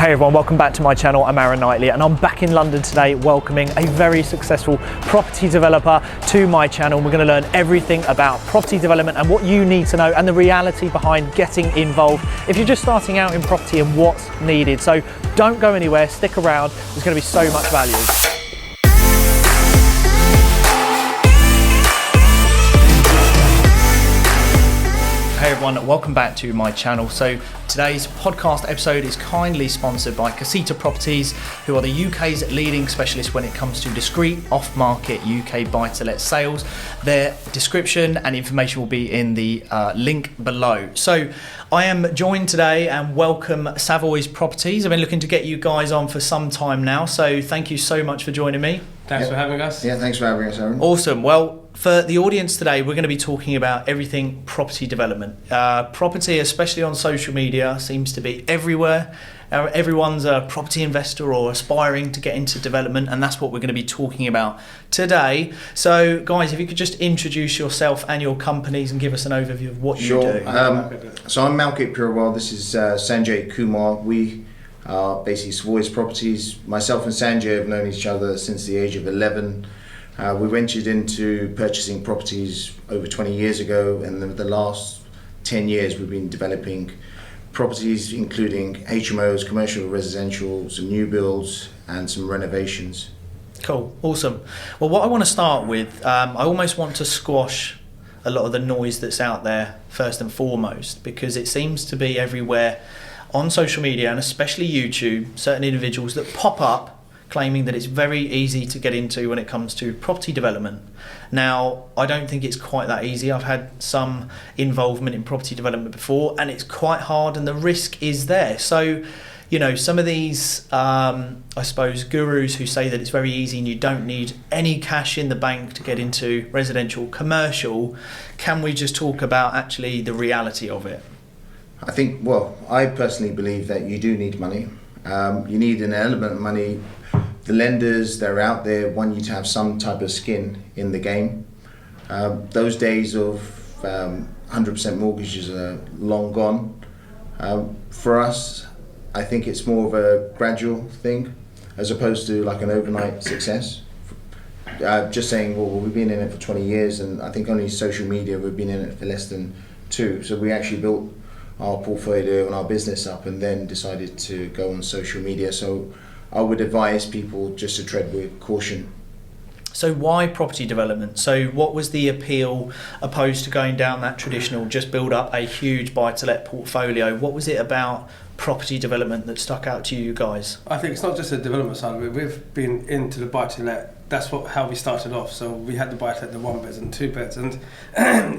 Hey everyone, welcome back to my channel. I'm Aaron Knightley and I'm back in London today welcoming a very successful property developer to my channel. We're going to learn everything about property development and what you need to know and the reality behind getting involved if you're just starting out in property and what's needed. So don't go anywhere, stick around, there's going to be so much value. Hey everyone, welcome back to my channel. So today's podcast episode is kindly sponsored by Casita Properties, who are the UK's leading specialist when it comes to discreet off-market UK buy-to-let sales. Their description and information will be in the link below. So I am joined today and welcome Savoys Properties. I've been looking to get you guys on for some time now, so thank you so much for joining me. Thanks for having us. Yeah, thanks for having us, Aaron. Awesome. Well, for the audience today, we're going to be talking about everything property development. Property, especially on social media, seems to be everywhere. Everyone's a property investor or aspiring to get into development, and that's what we're going to be talking about today. So, guys, if you could just introduce yourself and your companies and give us an overview of what you do. So I'm Malkit Sanjay. This is Sanjay Kumar. We are basically Savoys Properties. Myself and Sanjay have known each other since the age of 11. We ventured into purchasing properties over 20 years ago, and the last 10 years we've been developing properties including HMOs, commercial, residential, some new builds and some renovations. Cool, awesome. Well, what I want to start with, I almost want to squash a lot of the noise that's out there first and foremost, because it seems to be everywhere on social media and especially YouTube, certain individuals that pop up claiming that it's very easy to get into when it comes to property development. Now, I don't think it's quite that easy. I've had some involvement in property development before and it's quite hard and the risk is there. So, you know, some of these, I suppose, gurus who say that it's very easy and you don't need any cash in the bank to get into residential, commercial, can we just talk about actually the reality of it? I personally believe that you do need money. You need an element of money. The lenders, they're out there, want you to have some type of skin in the game. Those days of 100% mortgages are long gone. For us, I think it's more of a gradual thing as opposed to like an overnight success. Just saying, well, we've been in it for 20 years and I think only social media we've been in it for less than 2. So we actually built our portfolio and our business up and then decided to go on social media. So I would advise people just to tread with caution. So why property development? So what was the appeal opposed to going down that traditional, just build up a huge buy-to-let portfolio? What was it about property development that stuck out to you guys? I think it's not just the development side of it. We've been into the buy-to-let. That's how we started off. So we had the buy-to-let, the 1 beds and 2 beds, and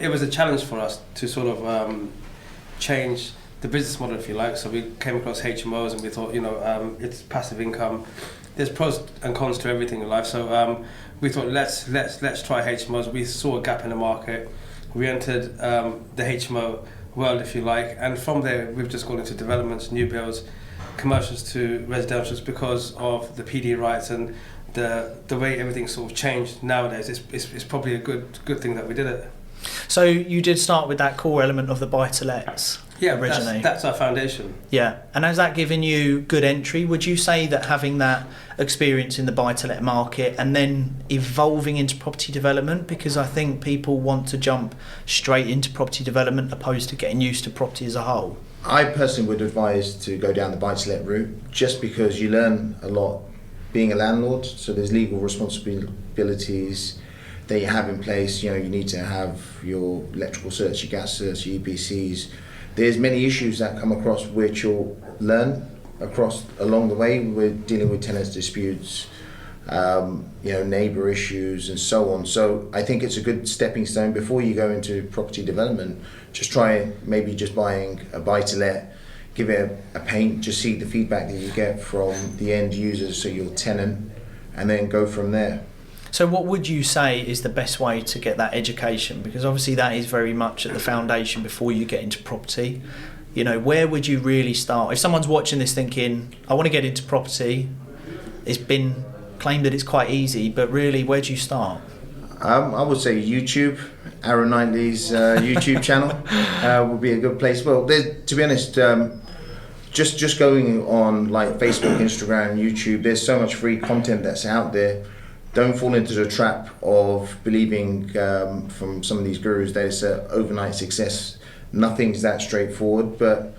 it was a challenge for us to sort of change the business model, if you like. So we came across HMOs and we thought, it's passive income. There's pros and cons to everything in life. So we thought let's try HMOs. We saw a gap in the market. We entered the HMO world, if you like, and from there we've just gone into developments, new builds, commercials to residentials because of the PD rights and the way everything sort of changed nowadays. It's probably a good thing that we did it. So you did start with that core element of the buy-to-lets. Yeah, originally. That's our foundation. Yeah, and has that given you good entry? Would you say that having that experience in the buy-to-let market and then evolving into property development, because I think people want to jump straight into property development opposed to getting used to property as a whole? I personally would advise to go down the buy-to-let route just because you learn a lot being a landlord. So there's legal responsibilities that you have in place. You need to have your electrical certs, your gas certs, your EPCs. There's many issues that come across which you'll learn along the way. We're dealing with tenants disputes, neighbour issues and so on. So I think it's a good stepping stone before you go into property development. Just try maybe just buying a buy-to-let, give it a paint, just see the feedback that you get from the end users, so your tenant, and then go from there. So what would you say is the best way to get that education? Because obviously that is very much at the foundation before you get into property. Where would you really start? If someone's watching this thinking, I want to get into property, it's been claimed that it's quite easy, but really, where do you start? I would say YouTube, Aaron Knightley's YouTube channel would be a good place. Well, to be honest, just going on like Facebook, Instagram, YouTube, there's so much free content that's out there. Don't fall into the trap of believing from some of these gurus that it's an overnight success. Nothing's that straightforward. But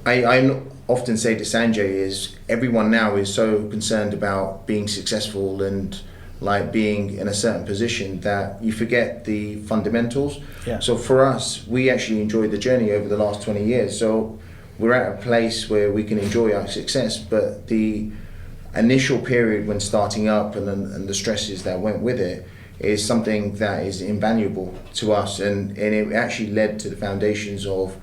I often say to Sanjay is everyone now is so concerned about being successful and like being in a certain position that you forget the fundamentals. Yeah. So for us, we actually enjoyed the journey over the last 20 years. So we're at a place where we can enjoy our success, but the initial period when starting up and the stresses that went with it is something that is invaluable to us, and it actually led to the foundations of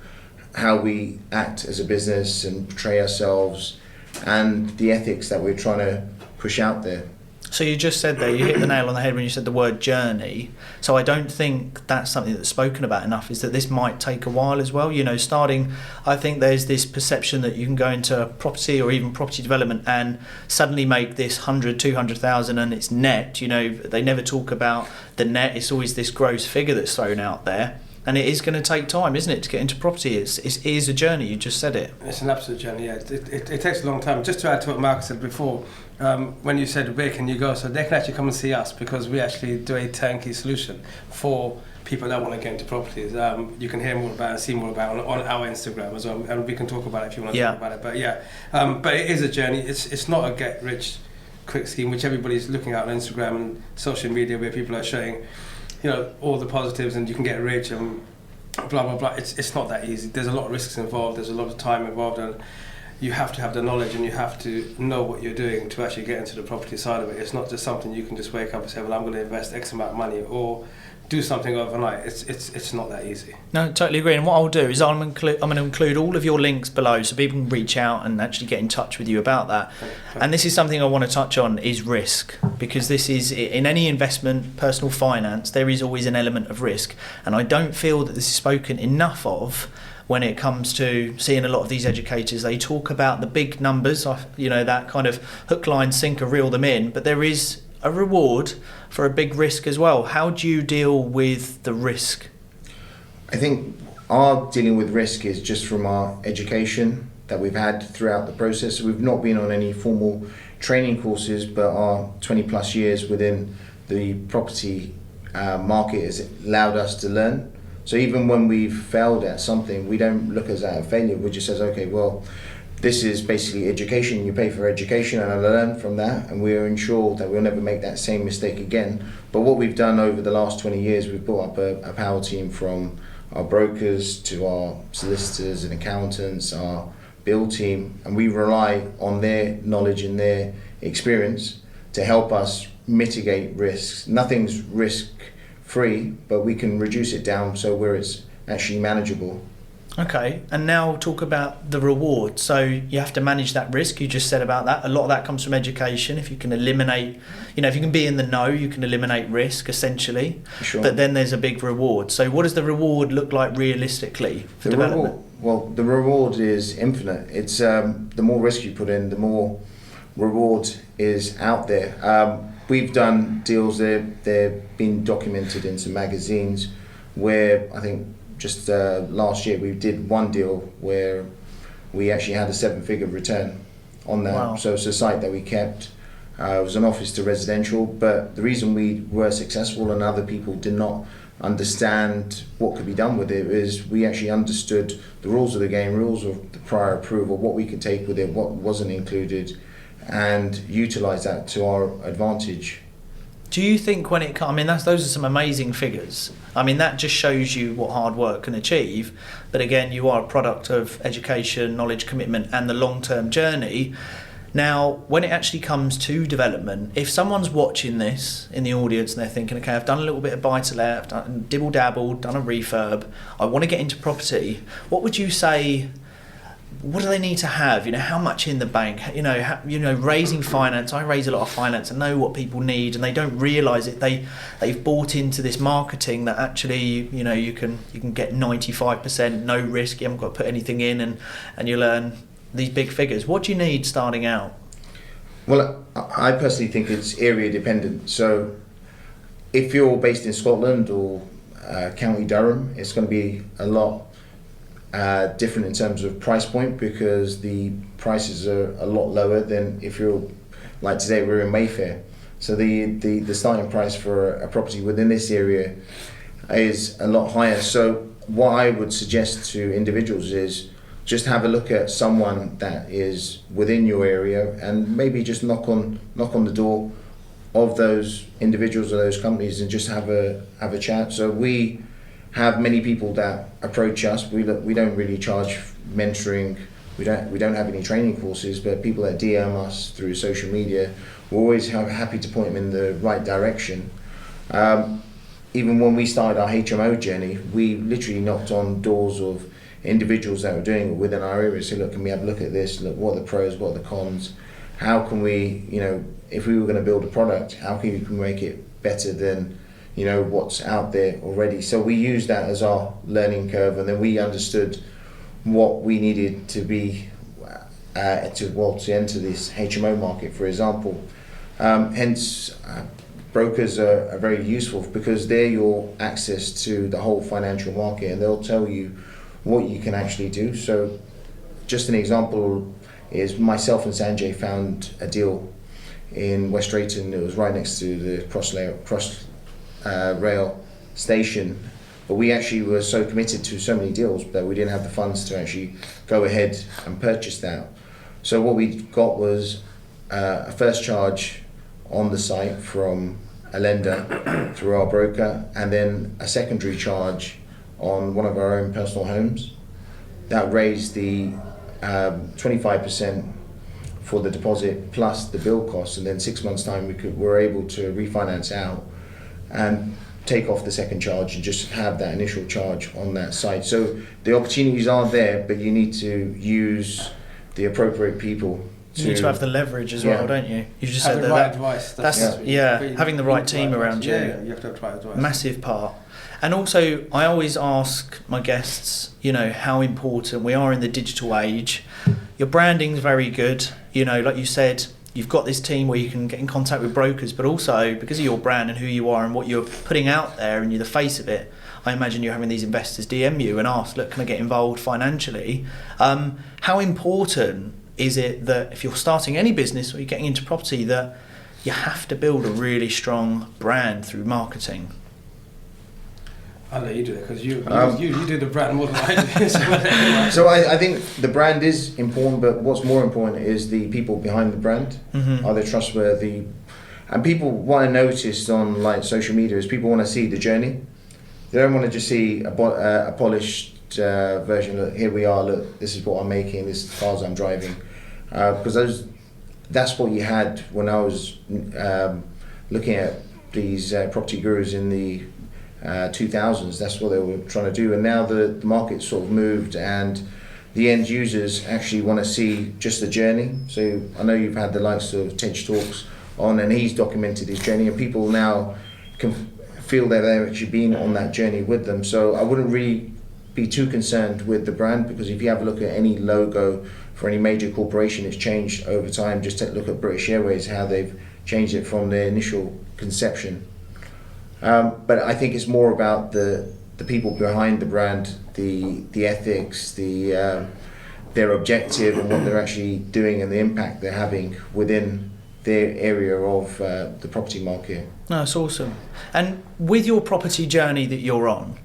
how we act as a business and portray ourselves and the ethics that we're trying to push out there. So you just said there, you hit the nail on the head when you said the word journey. So I don't think that's something that's spoken about enough, is that this might take a while as well. You know, starting, I think there's this perception that you can go into property or even property development and suddenly make this 100, 200,000 and it's net. You know, they never talk about the net. It's always this gross figure that's thrown out there. And it is going to take time, isn't it, to get into property? It is a journey, you just said it. It's an absolute journey, yeah. It takes a long time. Just to add to what Mark said before, when you said where can you go, so they can actually come and see us because we actually do a turnkey solution for people that want to get into properties. You can hear more about and see more about on our Instagram as well, and we can talk about it if you want to talk about it. But yeah, but it is a journey. It's not a get rich quick scheme, which everybody's looking at on Instagram and social media, where people are showing, you know, all the positives and you can get rich and blah blah blah. It's not that easy. There's a lot of risks involved. There's a lot of time involved, and you have to have the knowledge and you have to know what you're doing to actually get into the property side of it. It's not just something you can just wake up and say, well, I'm going to invest X amount of money or do something overnight. It's not that easy. No, totally agree. And what I'll do is I'm going to include all of your links below so people can reach out and actually get in touch with you about that. Okay. And this is something I want to touch on, is risk, because this is, in any investment, personal finance, there is always an element of risk. And I don't feel that this is spoken enough of when it comes to seeing a lot of these educators. They talk about the big numbers, you know, that kind of hook, line, sinker, reel them in, but there is a reward for a big risk as well. How do you deal with the risk? I think our dealing with risk is just from our education that we've had throughout the process. We've not been on any formal training courses, but our 20 plus years within the property market has allowed us to learn. So even when we've failed at something, we don't look at that as a failure. We just says, okay, well, this is basically education. You pay for education, and I learn from that, and we're ensured that we'll never make that same mistake again. But what we've done over the last 20 years, we've built up a power team from our brokers to our solicitors and accountants, our build team, and we rely on their knowledge and their experience to help us mitigate risks. Nothing's risk-free, but we can reduce it down so where it's actually manageable. Okay, and now talk about the reward. So you have to manage that risk. You just said about that. A lot of that comes from education. If you can eliminate, you know, if you can be in the know, you can eliminate risk essentially. Sure. But then there's a big reward. So what does the reward look like realistically for development? The reward is infinite. It's the more risk you put in, the more reward is out there. We've done deals that they've been documented in some magazines where I think just last year we did one deal where we actually had a 7-figure return on that. Wow. So it's a site that we kept. It was an office to residential, but the reason we were successful and other people did not understand what could be done with it is we actually understood the rules of the game, rules of the prior approval, what we could take with it, what wasn't included, and utilise that to our advantage. Do you think when it comes, I mean, those are some amazing figures. I mean, that just shows you what hard work can achieve. But again, you are a product of education, knowledge, commitment, and the long-term journey. Now, when it actually comes to development, if someone's watching this in the audience and they're thinking, okay, I've done a little bit of buy-to-let, I've done dibble-dabble, done a refurb, I want to get into property, what would you say? What do they need to have? You know, how much in the bank? You know, raising finance. I raise a lot of finance. I know what people need, and they don't realise it. They've bought into this marketing that actually, you know, you can get 95% no risk. You haven't got to put anything in, and you'll earn these big figures. What do you need starting out? Well, I personally think it's area dependent. So, if you're based in Scotland or County Durham, it's going to be a lot different in terms of price point because the prices are a lot lower than if you're like today we're in Mayfair. So the starting price for a property within this area is a lot higher. So what I would suggest to individuals is just have a look at someone that is within your area and maybe just knock on the door of those individuals or those companies and just have a chat. So we have many people that approach us. We don't really charge mentoring. We don't have any training courses, but people that DM us through social media, we're always happy to point them in the right direction. Even when we started our HMO journey, we literally knocked on doors of individuals that were doing it within our area. So look, can we have a look at this? Look, what are the pros? What are the cons? How can we, if we were going to build a product, how can we make it better than what's out there already? So we used that as our learning curve, and then we understood what we needed to be to enter this HMO market, for example. Hence, brokers are very useful because they're your access to the whole financial market, and they'll tell you what you can actually do. So, just an example is myself and Sanjay found a deal in West Drayton. It was right next to the Cross rail station, but we actually were so committed to so many deals that we didn't have the funds to actually go ahead and purchase that. So what we got was a first charge on the site from a lender through our broker, and then a secondary charge on one of our own personal homes. That raised the 25% for the deposit plus the build costs, and then 6 months time we were able to refinance out and take off the second charge and just have that initial charge on that site. So the opportunities are there, but you need to use the appropriate people. You need to have the leverage as well, don't you? You just have said the right advice. Having the right team around you. Yeah, you have to have the right advice. Massive part. And also, I always ask my guests, how important we are in the digital age. Your branding's very good. Like you said, you've got this team where you can get in contact with brokers, but also because of your brand and who you are and what you're putting out there and you're the face of it, I imagine you're having these investors DM you and ask, look, can I get involved financially? How important is it that if you're starting any business or you're getting into property that you have to build a really strong brand through marketing? I'll let you do it because you do the brand more than I do. So I think the brand is important, but what's more important is the people behind the brand. Mm-hmm. Are they trustworthy? And people, what I noticed on social media is people want to see the journey. They don't want to just see a polished version. Look, here we are. Look, this is what I'm making. This is the cars I'm driving. Because that's what you had when I was looking at these property gurus in the 2000s. That's what they were trying to do. And now the market's sort of moved, and the end users actually want to see just the journey. So I know you've had the likes of Tej Talks on, and he's documented his journey, and people now can feel that they've actually been on that journey with them. So I wouldn't really be too concerned with the brand, because if you have a look at any logo for any major corporation, it's changed over time. Just take a look at British Airways, how they've changed it from their initial conception. But I think it's more about the people behind the brand, the ethics, their objective, and what they're actually doing, and the impact they're having within their area of the property market. No, it's awesome. And with your property journey that you're on,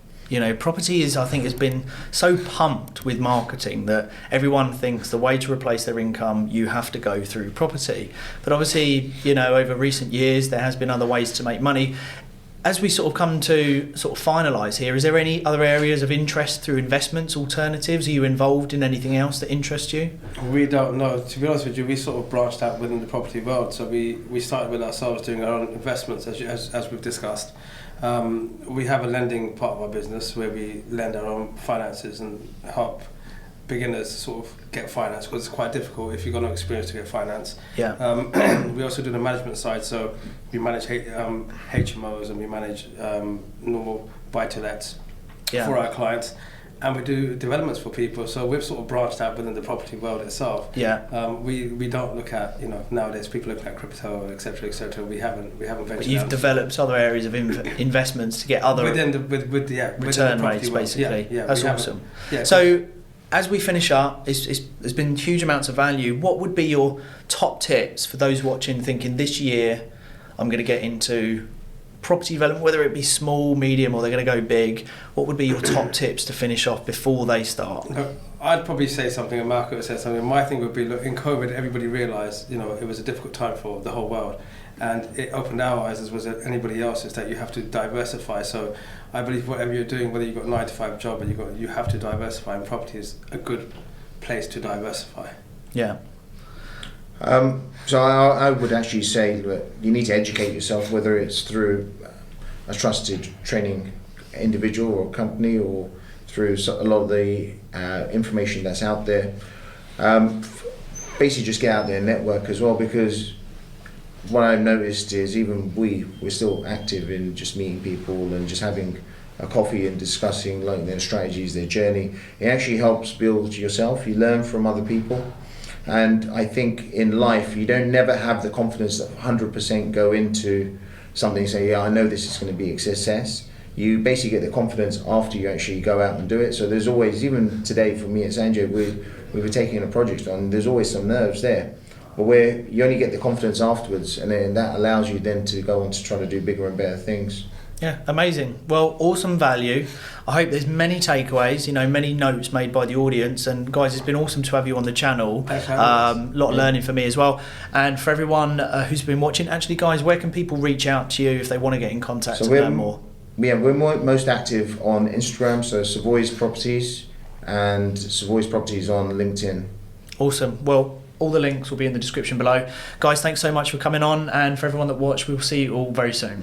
property I think has been so pumped with marketing that everyone thinks the way to replace their income, you have to go through property. But obviously, over recent years, there has been other ways to make money. As we sort of come to sort of finalise here, is there any other areas of interest through investments, alternatives? Are you involved in anything else that interests you? We don't know. To be honest with you, we sort of branched out within the property world. So we started with ourselves doing our own investments, as we've discussed. We have a lending part of our business where we lend our own finances and help beginners sort of get finance, because it's quite difficult if you've got no experience to get finance. Yeah. We also do the management side, so we manage HMOs and we manage normal buy-to-lets for our clients, and we do developments for people. So we've sort of branched out within the property world itself. Yeah. We don't look at, nowadays people look at crypto, etc., etc. We haven't ventured. But you've developed other areas of investments to get other within the return rates, world. basically. Yeah, that's awesome. Yeah, so as we finish up, there's been huge amounts of value. What would be your top tips for those watching thinking this year I'm going to get into property development, whether it be small, medium, or they're going to go big? What would be your top tips to finish off before they start? Look, I'd probably say something, and Malkit would say something. My thing would be, look, in COVID, everybody realised, it was a difficult time for the whole world, and it opened our eyes as was anybody else's that you have to diversify. So I believe whatever you're doing, whether you've got a 9-to-5 job or you have to diversify, and property is a good place to diversify. Yeah. So I would actually say that you need to educate yourself, whether it's through a trusted training individual or company, or through a lot of the information that's out there. Basically just get out there and network as well, because what I've noticed is even we're still active in just meeting people and just having a coffee and discussing like their strategies, their journey. It actually helps build yourself. You learn from other people. And I think in life, you don't never have the confidence that 100% go into something and say, yeah, I know this is going to be a success. You basically get the confidence after you actually go out and do it. So there's always, even today for me at Sanjay, we were taking a project on, there's always some nerves there. But where you only get the confidence afterwards, and then that allows you then to go on to try to do bigger and better things. Yeah, amazing. Well, awesome value. I hope there's many takeaways, many notes made by the audience. And guys, it's been awesome to have you on the channel. A lot of learning for me as well. And for everyone who's been watching, actually, guys, where can people reach out to you if they want to get in contact and learn more? Yeah, we're most active on Instagram, so Savoys Properties, and Savoys Properties on LinkedIn. Awesome. Well, all the links will be in the description below. Guys, thanks so much for coming on. And for everyone that watched, we'll see you all very soon.